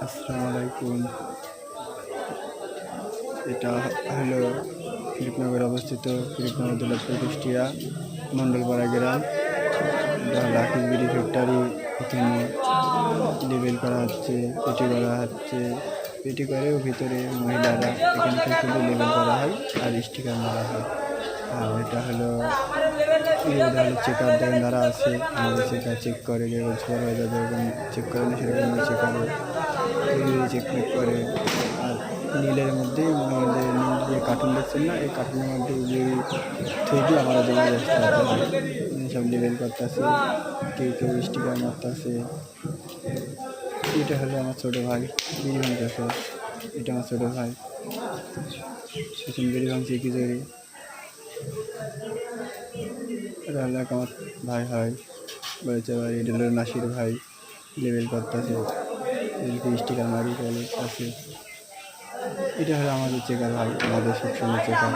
আসসালামু আলাইকুম। এটা হলো ফিরিকনগরে অবস্থিত ফিরিকনগর দৌলতপুর কুষ্টিয়া মণ্ডলপাড়া গ্রাম। এটা হলো আকিজ বিড়ি ফ্যাক্টরি। এখানে লেবেল করা হচ্ছে, পেটি করা হচ্ছে। পেটি করেও ভিতরে মহিলারা এখানে শুধু লেবেল করা হয় আর স্টিকার মারা হয়। আর এটা হলো চেকার দোকানদারা আছে, আমাদের চেক করে যেরকম সুপারভাইজার যেরকম চেক করে না সেরকম চেকারে চেক করে। আর নীলের মধ্যে আমাদের নীল যে কার্টুন দেখছেন না, এই কার্টুনের মধ্যে থ্রি আমরা জমা যাচ্ছে সব লেবেল করতেছে, কেউ কেউ স্টিকার মারতেছে। এটা হলো আমার ছোটো ভাই বিড়ি ভাঙতেছে। এটা আমার ছোটো ভাই সেখানে বিড়ি ভাঙছে কি জরি। এটা হলো আমার ভাই হয় বলেছে ভাই। এটা হলো নাসির ভাই, লেবেল করতেছে, স্টিকার মারি আছে। এটা হলো আমাদের চেকার ভাই, আমাদের সবসময় চেকার।